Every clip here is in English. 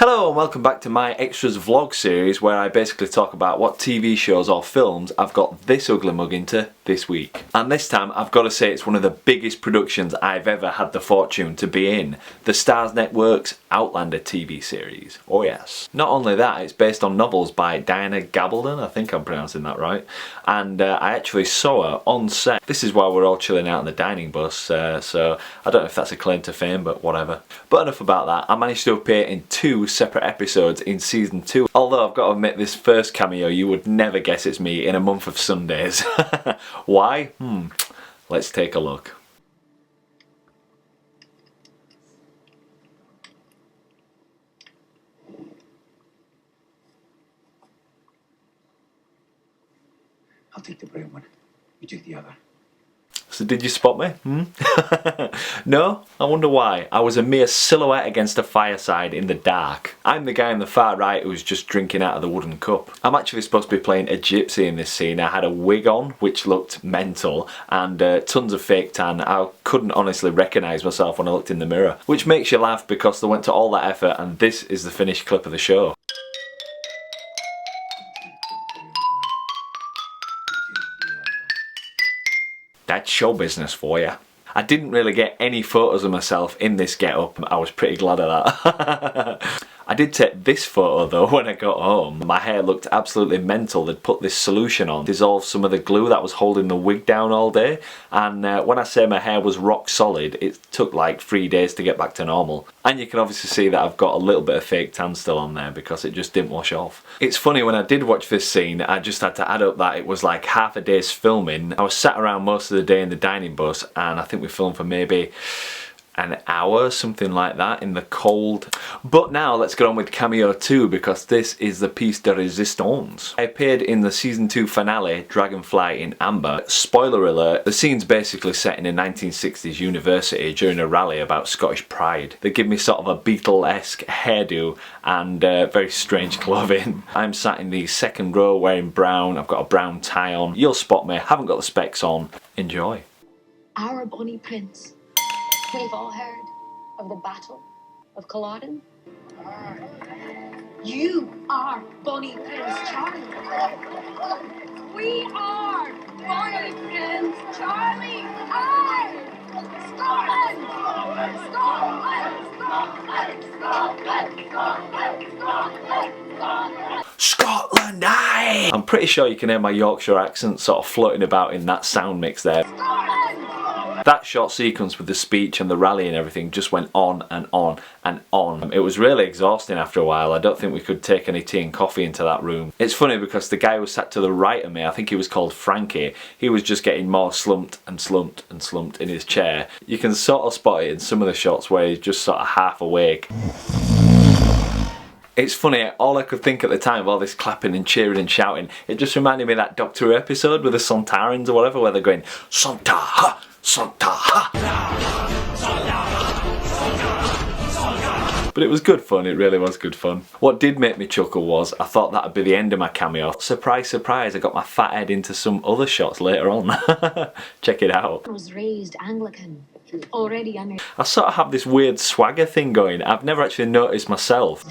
Hello and welcome back to my Extras vlog series where I basically talk about what TV shows or films I've got this ugly mug into this week. And this time I've got to say it's one of the biggest productions I've ever had the fortune to be in. The Starz Network's Outlander TV series. Oh yes. Not only that, it's based on novels by Diana Gabaldon, I think I'm pronouncing that right. And I actually saw her on set. This is while we're all chilling out in the dining bus, so I don't know if that's a claim to fame, but whatever. But enough about that. I managed to appear in 2 separate episodes in season 2. Although I've got to admit, this first cameo you would never guess it's me in a month of Sundays. Why? Let's take a look. I'll take the brown one. You take the other. So did you spot me? No? I wonder why. I was a mere silhouette against a fireside in the dark. I'm the guy on the far right who's just drinking out of the wooden cup. I'm actually supposed to be playing a gypsy in this scene. I had a wig on, which looked mental, and tons of fake tan. I couldn't honestly recognise myself when I looked in the mirror. Which makes you laugh because they went to all that effort and this is the finished clip of the show. That's show business for you. I didn't really get any photos of myself in this get-up. I was pretty glad of that. I did take this photo though when I got home. My hair looked absolutely mental. They'd put this solution on, dissolved some of the glue that was holding the wig down all day, and when I say my hair was rock solid, it took like 3 days to get back to normal. And you can obviously see that I've got a little bit of fake tan still on there because it just didn't wash off. It's funny, when I did watch this scene, I just had to add up that it was like half a day's filming. I was sat around most of the day in the dining bus, and I think we filmed for maybe an hour, something like that, in the cold. But now let's get on with cameo 2 because this is the piece de resistance. I appeared in the season 2 finale, Dragonfly in Amber. Spoiler alert, the scene's basically set in a 1960s university during a rally about Scottish pride. They give me sort of a Beatle-esque hairdo and very strange clothing. I'm sat in the second row wearing brown. I've got a brown tie on. You'll spot me, haven't got the specs on. Enjoy. Our bonny prince. We've all heard of the Battle of Culloden. You are Bonnie Prince Charlie. We are Bonnie Prince Charlie. I, Scotland, Scotland, Scotland, Scotland, Scotland, Scotland, Scotland, aye! I'm pretty sure you can hear my Yorkshire accent sort of floating about in that sound mix there. Scotland. That short sequence with the speech and the rally and everything just went on and on and on. It was really exhausting after a while. I don't think we could take any tea and coffee into that room. It's funny because the guy who sat to the right of me, I think he was called Frankie, he was just getting more slumped and slumped and slumped in his chair. You can sort of spot it in some of the shots where he's just sort of half awake. It's funny, all I could think at the time of all this clapping and cheering and shouting, it just reminded me of that Doctor Who episode with the Sontarans or whatever, where they're going, Sontar, ha! Sontar, ha! But it was good fun, it really was good fun. What did make me chuckle was, I thought that would be the end of my cameo. Surprise, surprise, I got my fat head into some other shots later on. Check it out. I was raised Anglican, already under. I sort of have this weird swagger thing going. I've never actually noticed myself.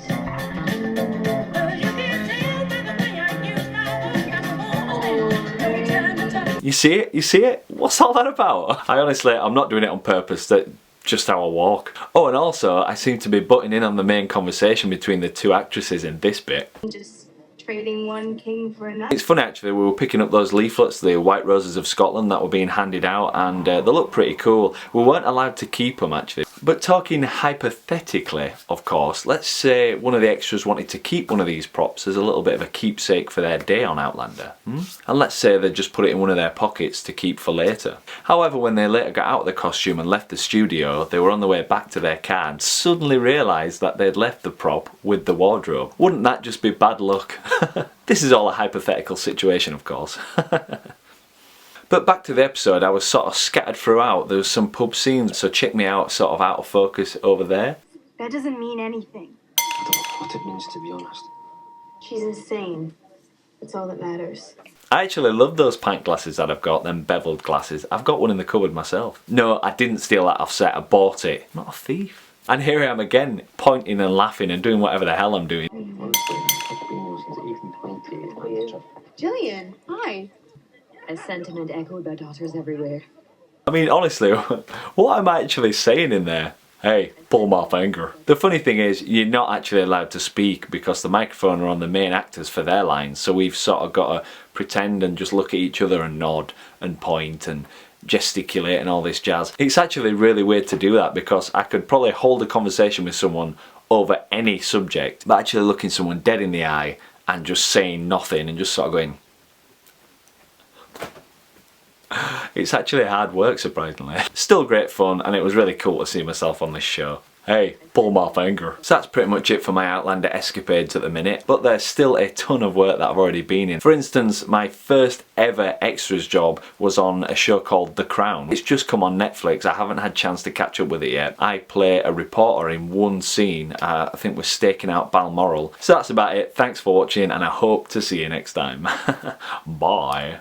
You see it? You see it? What's all that about? I'm not doing it on purpose. That's just how I walk. Oh, and also, I seem to be butting in on the main conversation between the 2 actresses in this bit. Just trading one king for another. It's funny actually, we were picking up those leaflets, the White Roses of Scotland, that were being handed out, and they look pretty cool. We weren't allowed to keep them actually. But talking hypothetically, of course, let's say one of the extras wanted to keep one of these props as a little bit of a keepsake for their day on Outlander. And let's say they just put it in one of their pockets to keep for later. However, when they later got out of the costume and left the studio, they were on the way back to their car and suddenly realised that they'd left the prop with the wardrobe. Wouldn't that just be bad luck? This is all a hypothetical situation, of course. But back to the episode, I was sort of scattered throughout. There was some pub scenes, so check me out, sort of out of focus over there. That doesn't mean anything. I don't know what it means, to be honest. She's insane. That's all that matters. I actually love those pint glasses that I've got, them beveled glasses. I've got one in the cupboard myself. No, I didn't steal that off set, I bought it. I'm not a thief. And here I am again, pointing and laughing and doing whatever the hell I'm doing. Honestly, I've been more since even 20. Jillian, hi. A sentiment echoed by daughters everywhere. I mean, honestly, what am I actually saying in there? Hey, pull my finger. The funny thing is, you're not actually allowed to speak because the microphone are on the main actors for their lines, so we've sort of got to pretend and just look at each other and nod and point and gesticulate and all this jazz. It's actually really weird to do that because I could probably hold a conversation with someone over any subject, but actually looking someone dead in the eye and just saying nothing and just sort of going... It's actually hard work, surprisingly. Still great fun, and it was really cool to see myself on this show. Hey, pull my finger. So that's pretty much it for my Outlander escapades at the minute, but there's still a ton of work that I've already been in. For instance, my first ever extras job was on a show called The Crown. It's just come on Netflix. I haven't had a chance to catch up with it yet. I play a reporter in one scene. I think we're staking out Balmoral. So that's about it. Thanks for watching, and I hope to see you next time. Bye.